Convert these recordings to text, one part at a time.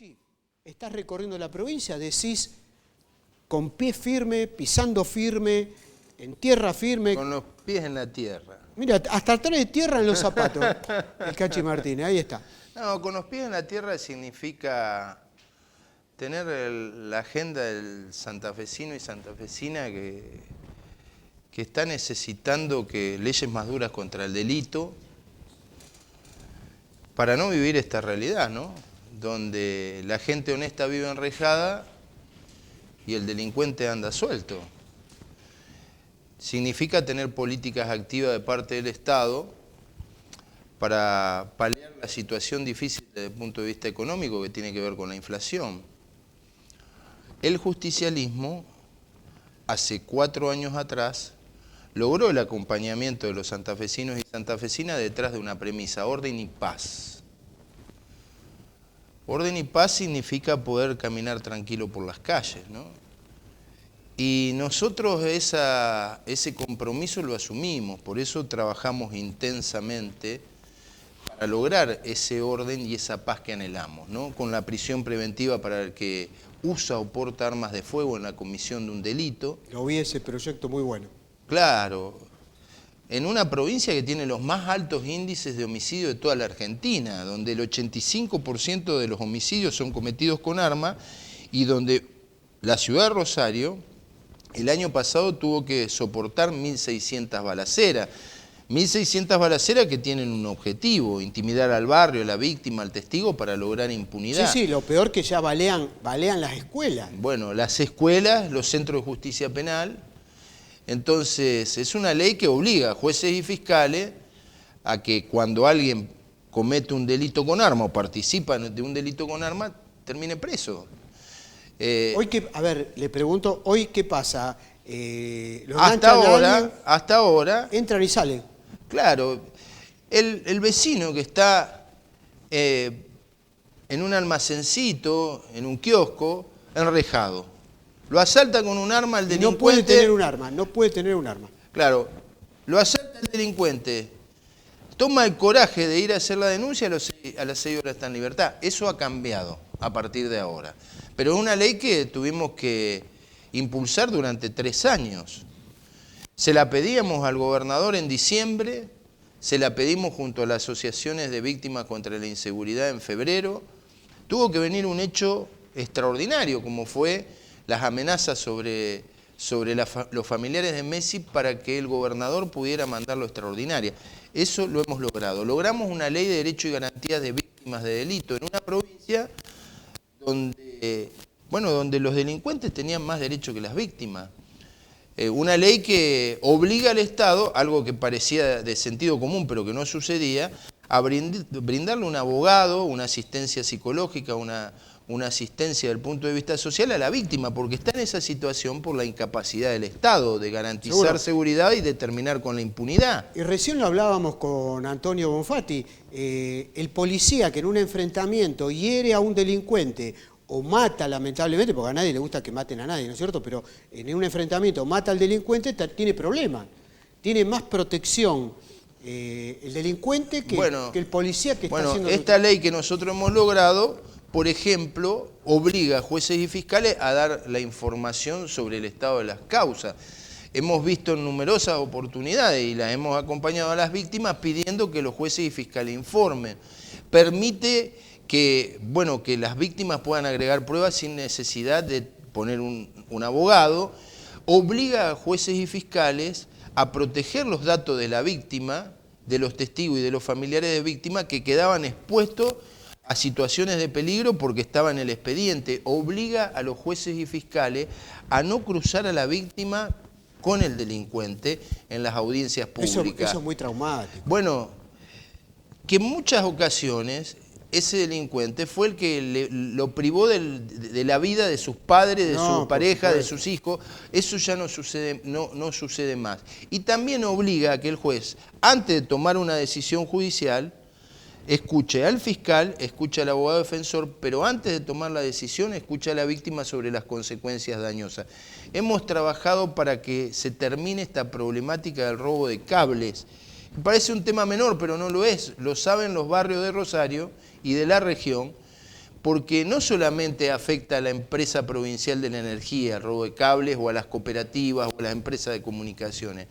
Cachi, estás recorriendo la provincia, decís con pie firme, pisando firme, en tierra firme. Con los pies en la tierra. Mira, hasta trae tierra en los zapatos, el Cachi Martínez, ahí está. No, con los pies en la tierra significa tener la agenda del santafesino y santafesina que está necesitando leyes más duras contra el delito para no vivir esta realidad, ¿no? Donde la gente honesta vive enrejada y el delincuente anda suelto. Significa tener políticas activas de parte del Estado para paliar la situación difícil desde el punto de vista económico que tiene que ver con la inflación. El justicialismo, hace 4 años atrás, logró el acompañamiento de los santafesinos y santafesinas detrás de una premisa: orden y paz. Orden y paz significa poder caminar tranquilo por las calles, ¿no? Y nosotros ese compromiso lo asumimos, por eso trabajamos intensamente para lograr ese orden y esa paz que anhelamos, ¿no? Con la prisión preventiva para el que usa o porta armas de fuego en la comisión de un delito. Lo vi ese proyecto muy bueno. Claro, en una provincia que tiene los más altos índices de homicidio de toda la Argentina, donde el 85% de los homicidios son cometidos con arma y donde la ciudad de Rosario el año pasado tuvo que soportar 1.600 balaceras. 1.600 balaceras que tienen un objetivo: intimidar al barrio, a la víctima, al testigo para lograr impunidad. Sí, lo peor que ya balean las escuelas. Bueno, las escuelas, los centros de justicia penal. Entonces, es una ley que obliga a jueces y fiscales a que cuando alguien comete un delito con arma o participa de un delito con arma, termine preso. Hoy a ver, le pregunto, ¿hoy qué pasa? Hasta ahora... Entran y salen. Claro, el vecino que está en un almacencito, en un kiosco, enrejado, lo asalta con un arma al delincuente. No puede tener un arma, no puede tener un arma. Claro, lo asalta el delincuente, toma el coraje de ir a hacer la denuncia, a las 6 horas está en libertad. Eso ha cambiado a partir de ahora. Pero es una ley que tuvimos que impulsar durante 3 años. Se la pedíamos al gobernador en diciembre, se la pedimos junto a las asociaciones de víctimas contra la inseguridad en febrero. Tuvo que venir un hecho extraordinario, como fue las amenazas sobre los familiares de Messi para que el gobernador pudiera mandarlo extraordinaria. Eso lo hemos logrado. Logramos una ley de derecho y garantías de víctimas de delito en una provincia donde los delincuentes tenían más derecho que las víctimas. Una ley que obliga al Estado, algo que parecía de sentido común pero que no sucedía, a brindarle un abogado, una asistencia psicológica, una asistencia desde el punto de vista social a la víctima, porque está en esa situación por la incapacidad del Estado de garantizar seguridad y de terminar con la impunidad. Y recién lo hablábamos con Antonio Bonfatti, el policía que en un enfrentamiento hiere a un delincuente o mata, lamentablemente, porque a nadie le gusta que maten a nadie, ¿no es cierto? Pero en un enfrentamiento mata al delincuente, tiene problemas, tiene más protección el delincuente que el policía que está haciendo... Esta ley que nosotros hemos logrado, por ejemplo, obliga a jueces y fiscales a dar la información sobre el estado de las causas. Hemos visto en numerosas oportunidades y las hemos acompañado a las víctimas pidiendo que los jueces y fiscales informen. Permite que las víctimas puedan agregar pruebas sin necesidad de poner un abogado. Obliga a jueces y fiscales a proteger los datos de la víctima, de los testigos y de los familiares de víctima que quedaban expuestos a situaciones de peligro porque estaba en el expediente. Obliga a los jueces y fiscales a no cruzar a la víctima con el delincuente en las audiencias públicas. Eso es muy traumático. Bueno, que en muchas ocasiones ese delincuente fue el que lo privó de la vida de sus padres, de su pareja, de sus hijos. Eso ya no sucede más. Y también obliga a que el juez, antes de tomar una decisión judicial, escuche al fiscal, escuche al abogado defensor, pero antes de tomar la decisión, escuche a la víctima sobre las consecuencias dañosas. Hemos trabajado para que se termine esta problemática del robo de cables. Parece un tema menor, pero no lo es. Lo saben los barrios de Rosario y de la región, porque no solamente afecta a la empresa provincial de la energía, el robo de cables, o a las cooperativas, o a las empresas de comunicaciones.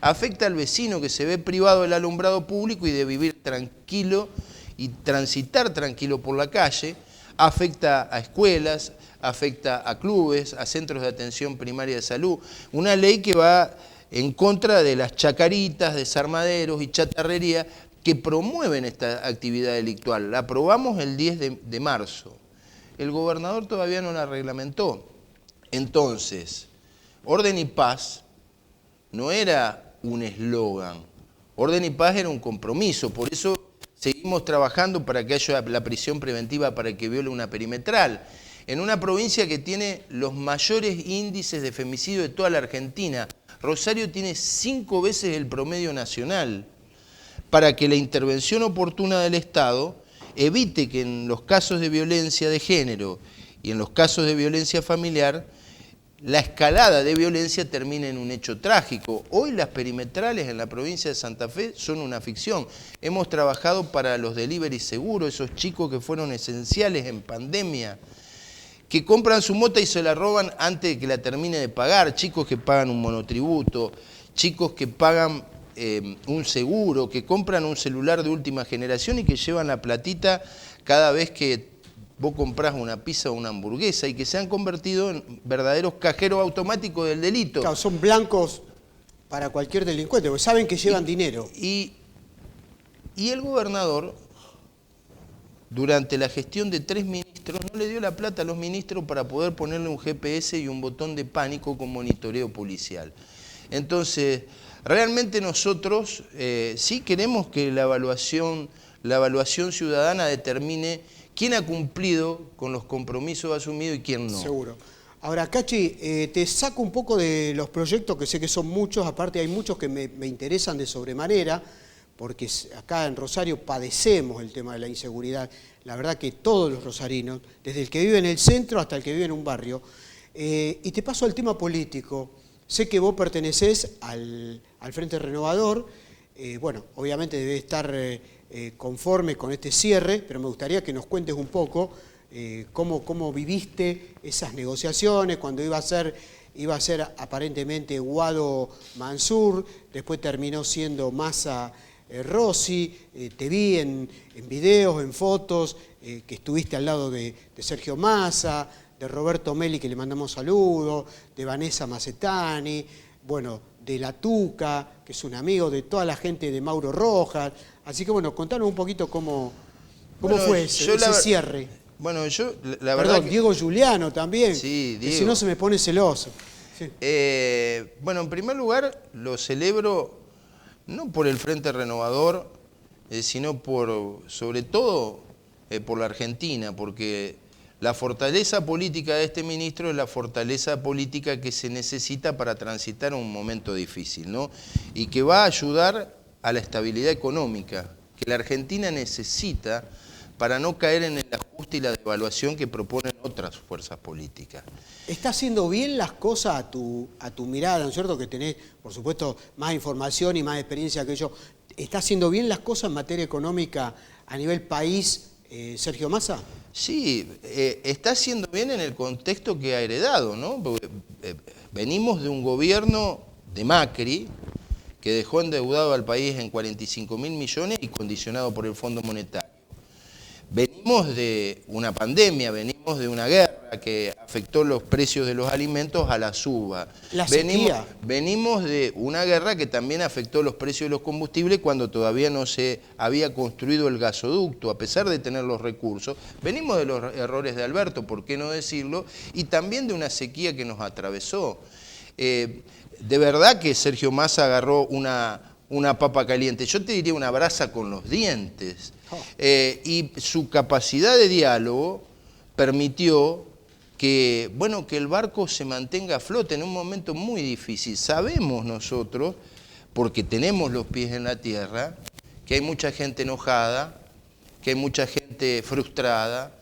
Afecta al vecino que se ve privado del alumbrado público y de vivir tranquilo y transitar tranquilo por la calle. Afecta a escuelas, afecta a clubes, a centros de atención primaria de salud. Una ley que va en contra de las chacaritas, desarmaderos y chatarrería que promueven esta actividad delictual. La aprobamos el 10 de marzo. El gobernador todavía no la reglamentó. Entonces, orden y paz no era un eslogan. Orden y paz era un compromiso. Por eso seguimos trabajando para que haya la prisión preventiva para el que viole una perimetral. En una provincia que tiene los mayores índices de femicidio de toda la Argentina. Rosario tiene 5 veces el promedio nacional, para que la intervención oportuna del Estado evite que en los casos de violencia de género y en los casos de violencia familiar, la escalada de violencia termine en un hecho trágico. Hoy las perimetrales en la provincia de Santa Fe son una ficción. Hemos trabajado para los delivery seguros, esos chicos que fueron esenciales en pandemia, que compran su mota y se la roban antes de que la termine de pagar, chicos que pagan un monotributo, chicos que pagan un seguro, que compran un celular de última generación y que llevan la platita cada vez que vos comprás una pizza o una hamburguesa, y que se han convertido en verdaderos cajeros automáticos del delito. Claro, son blancos para cualquier delincuente, porque saben que llevan dinero. Y el gobernador, durante la gestión de 3 ministros, no le dio la plata a los ministros para poder ponerle un GPS y un botón de pánico con monitoreo policial. Entonces, realmente nosotros sí queremos que la evaluación ciudadana determine quién ha cumplido con los compromisos asumidos y quién no. Seguro. Ahora, Cachi, te saco un poco de los proyectos, que sé que son muchos, aparte hay muchos que me interesan de sobremanera, porque acá en Rosario padecemos el tema de la inseguridad. La verdad que todos los rosarinos, desde el que vive en el centro hasta el que vive en un barrio. Y te paso al tema político. Sé que vos pertenecés al Frente Renovador. Bueno, obviamente debés estar conforme con este cierre, pero me gustaría que nos cuentes un poco cómo viviste esas negociaciones, cuando iba a ser aparentemente Guado Mansur, después terminó siendo Massa Rossi. Te vi en videos, en fotos, que estuviste al lado de Sergio Massa, de Roberto Meli, que le mandamos saludos, de Vanessa Macetani, bueno, de La Tuca, que es un amigo de toda la gente de Mauro Rojas. Así que bueno, contanos un poquito cómo fue ese cierre. Bueno, yo la verdad Perdón, Diego Giuliano también, sí, Diego. Que si no se me pone celoso. Sí. Bueno, en primer lugar, lo celebro no por el Frente Renovador, sino sobre todo por la Argentina, porque la fortaleza política de este ministro es la fortaleza política que se necesita para transitar un momento difícil, ¿no? Y que va a ayudar a la estabilidad económica que la Argentina necesita para no caer en el ajuste y la devaluación que proponen otras fuerzas políticas. ¿Está haciendo bien las cosas a tu mirada, ¿no es cierto? Que tenés, por supuesto, más información y más experiencia que yo. ¿Está haciendo bien las cosas en materia económica a nivel país, Sergio Massa? Sí, está haciendo bien en el contexto que ha heredado, ¿no? Porque, venimos de un gobierno de Macri que dejó endeudado al país en 45.000 millones y condicionado por el Fondo Monetario. Venimos de una pandemia, venimos de una guerra que afectó los precios de los alimentos a la suba. Venimos de una guerra que también afectó los precios de los combustibles cuando todavía no se había construido el gasoducto, a pesar de tener los recursos. Venimos de los errores de Alberto, ¿por qué no decirlo? Y también de una sequía que nos atravesó. De verdad que Sergio Massa agarró una papa caliente, yo te diría una brasa con los dientes. Y su capacidad de diálogo permitió que el barco se mantenga a flote en un momento muy difícil. Sabemos nosotros, porque tenemos los pies en la tierra, que hay mucha gente enojada, que hay mucha gente frustrada,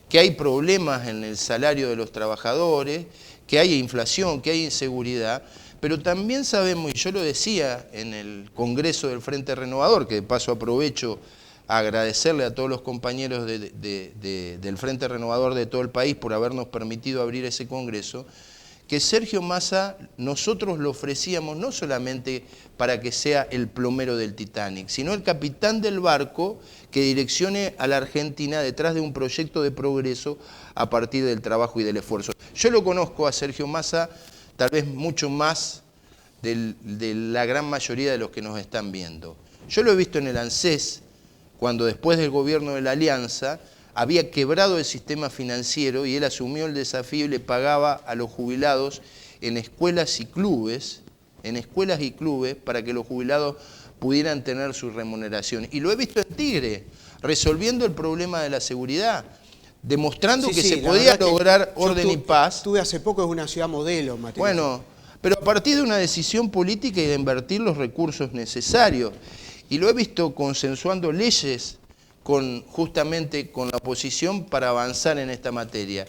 que hay problemas en el salario de los trabajadores, que hay inflación, que hay inseguridad. Pero también sabemos, y yo lo decía en el Congreso del Frente Renovador, que de paso aprovecho agradecerle a todos los compañeros del Frente Renovador de todo el país por habernos permitido abrir ese congreso, que Sergio Massa nosotros lo ofrecíamos no solamente para que sea el plomero del Titanic, sino el capitán del barco que direccione a la Argentina detrás de un proyecto de progreso a partir del trabajo y del esfuerzo. Yo lo conozco a Sergio Massa tal vez mucho más de la gran mayoría de los que nos están viendo. Yo lo he visto en el ANSES, cuando después del gobierno de la Alianza había quebrado el sistema financiero y él asumió el desafío y le pagaba a los jubilados en escuelas y clubes para que los jubilados pudieran tener su remuneración. Y lo he visto en Tigre, resolviendo el problema de la seguridad, demostrando que se podía lograr orden y paz. Estuve hace poco en una ciudad modelo, Mateo. Bueno, pero a partir de una decisión política y de invertir los recursos necesarios. Y lo he visto consensuando leyes justamente con la oposición para avanzar en esta materia.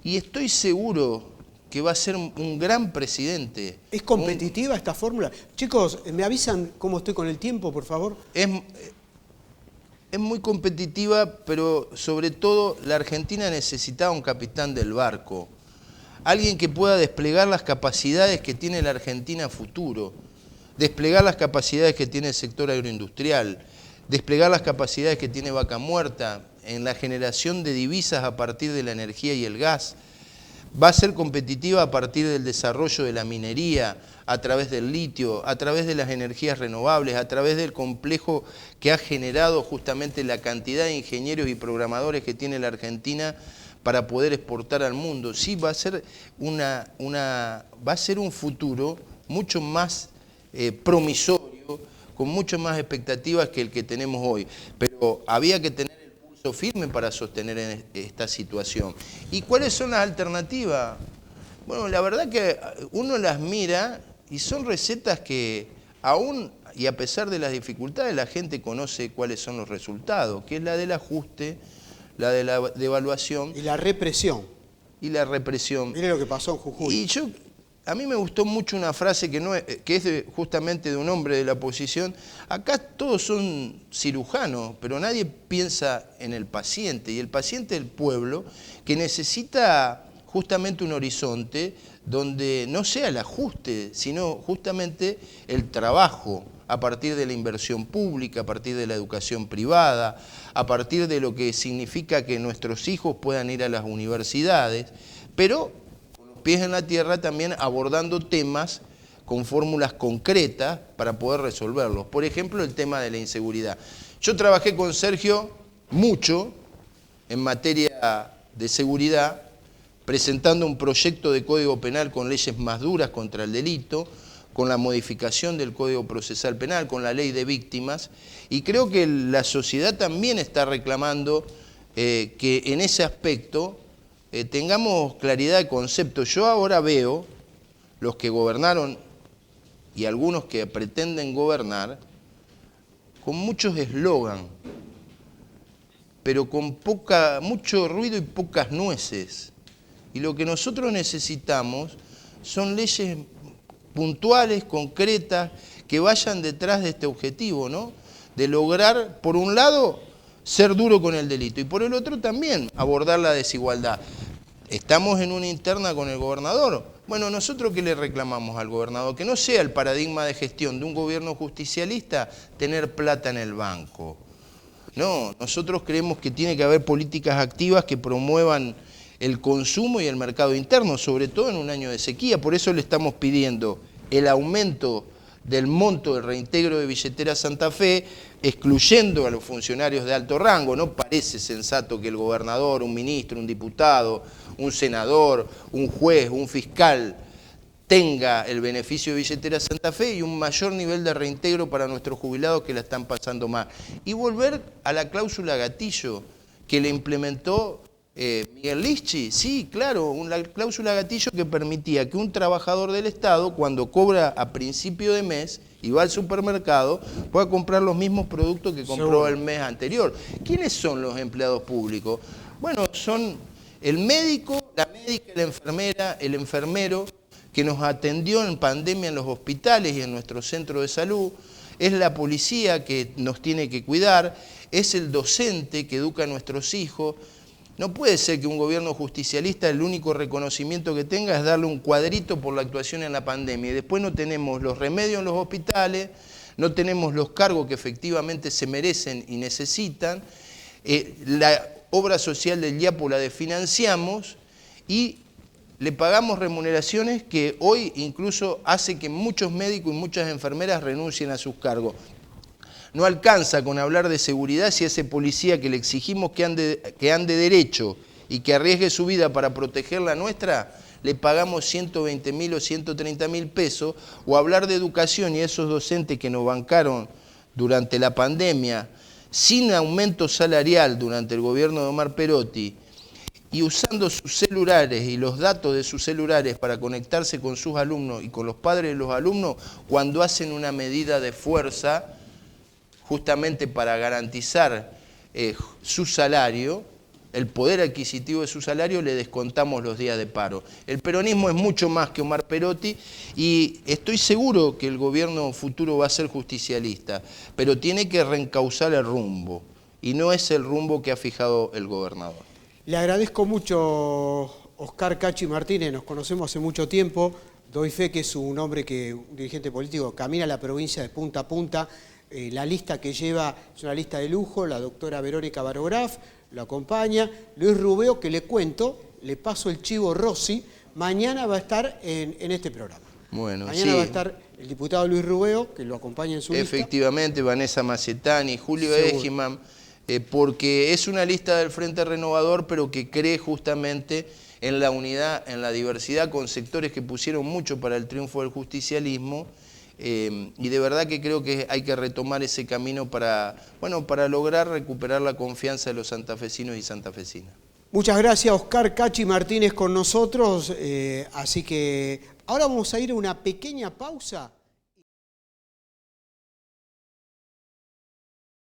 Y estoy seguro que va a ser un gran presidente. ¿Es competitiva esta fórmula? Chicos, ¿me avisan cómo estoy con el tiempo, por favor? Es muy competitiva, pero sobre todo la Argentina necesitaba un capitán del barco. Alguien que pueda desplegar las capacidades que tiene la Argentina a futuro. Desplegar las capacidades que tiene el sector agroindustrial, desplegar las capacidades que tiene Vaca Muerta en la generación de divisas a partir de la energía y el gas. Va a ser competitiva a partir del desarrollo de la minería, a través del litio, a través de las energías renovables, a través del complejo que ha generado justamente la cantidad de ingenieros y programadores que tiene la Argentina para poder exportar al mundo. Sí, va a ser un futuro mucho más promisorio, con mucho más expectativas que el que tenemos hoy. Pero había que tener el pulso firme para sostener esta situación. ¿Y cuáles son las alternativas? Bueno, la verdad que uno las mira y son recetas que aún y a pesar de las dificultades la gente conoce cuáles son los resultados, que es la del ajuste, la de la devaluación. Y la represión. Y la represión. Mire lo que pasó en Jujuy. Y a mí me gustó mucho una frase que es justamente de un hombre de la oposición. Acá todos son cirujanos, pero nadie piensa en el paciente. Y el paciente es el pueblo que necesita justamente un horizonte donde no sea el ajuste, sino justamente el trabajo a partir de la inversión pública, a partir de la educación privada, a partir de lo que significa que nuestros hijos puedan ir a las universidades, pero pies en la tierra también abordando temas con fórmulas concretas para poder resolverlos. Por ejemplo, el tema de la inseguridad. Yo trabajé con Sergio mucho en materia de seguridad, presentando un proyecto de Código Penal con leyes más duras contra el delito, con la modificación del Código Procesal Penal, con la ley de víctimas, y creo que la sociedad también está reclamando que en ese aspecto tengamos claridad de concepto. Yo ahora veo los que gobernaron y algunos que pretenden gobernar con muchos eslogan, pero con mucho ruido y pocas nueces. Y lo que nosotros necesitamos son leyes puntuales, concretas, que vayan detrás de este objetivo, ¿no? De lograr, por un lado, ser duro con el delito y por el otro también abordar la desigualdad. Estamos en una interna con el gobernador. Bueno, ¿nosotros qué le reclamamos al gobernador? Que no sea el paradigma de gestión de un gobierno justicialista tener plata en el banco. No, nosotros creemos que tiene que haber políticas activas que promuevan el consumo y el mercado interno, sobre todo en un año de sequía. Por eso le estamos pidiendo el aumento del monto del reintegro de billetera Santa Fe, excluyendo a los funcionarios de alto rango. No parece sensato que el gobernador, un ministro, un diputado, un senador, un juez, un fiscal tenga el beneficio de billetera Santa Fe y un mayor nivel de reintegro para nuestros jubilados que la están pasando mal. Y volver a la cláusula gatillo que le implementó Miguel Lischy. Sí, claro, una cláusula gatillo que permitía que un trabajador del Estado, cuando cobra a principio de mes y va al supermercado, pueda comprar los mismos productos que compró el mes anterior. ¿Quiénes son los empleados públicos? Bueno, son el médico, la médica, la enfermera, el enfermero que nos atendió en pandemia en los hospitales y en nuestro centro de salud, es la policía que nos tiene que cuidar, es el docente que educa a nuestros hijos. No puede ser que un gobierno justicialista el único reconocimiento que tenga es darle un cuadrito por la actuación en la pandemia y después no tenemos los remedios en los hospitales, no tenemos los cargos que efectivamente se merecen y necesitan, la obra social del IAPU la desfinanciamos y le pagamos remuneraciones que hoy incluso hace que muchos médicos y muchas enfermeras renuncien a sus cargos. No alcanza con hablar de seguridad si a ese policía que le exigimos que ande derecho y que arriesgue su vida para proteger la nuestra, le pagamos 120.000 o 130.000 pesos, o hablar de educación y esos docentes que nos bancaron durante la pandemia sin aumento salarial durante el gobierno de Omar Perotti, y usando sus celulares y los datos de sus celulares para conectarse con sus alumnos y con los padres de los alumnos cuando hacen una medida de fuerza justamente para garantizar su salario, el poder adquisitivo de su salario, le descontamos los días de paro. El peronismo es mucho más que Omar Perotti y estoy seguro que el gobierno futuro va a ser justicialista, pero tiene que reencauzar el rumbo y no es el rumbo que ha fijado el gobernador. Le agradezco mucho, Oscar Cachi Martínez, nos conocemos hace mucho tiempo, doy fe que es un hombre que, un dirigente político, camina la provincia de punta a punta. La lista que lleva es una lista de lujo, la doctora Verónica Barograf lo acompaña, Luis Rubeo, que le cuento, le paso el chivo Rossi, mañana va a estar en este programa. Bueno, mañana sí. va a estar el diputado Luis Rubeo, que lo acompaña en su lista. Efectivamente, Vanessa Macetani, Julio Egiman, porque es una lista del Frente Renovador, pero que cree justamente en la unidad, en la diversidad, con sectores que pusieron mucho para el triunfo del justicialismo, y de verdad que creo que hay que retomar ese camino para lograr recuperar la confianza de los santafesinos y santafesinas. Muchas gracias, Oscar Cachi Martínez, con nosotros, así que ahora vamos a ir a una pequeña pausa.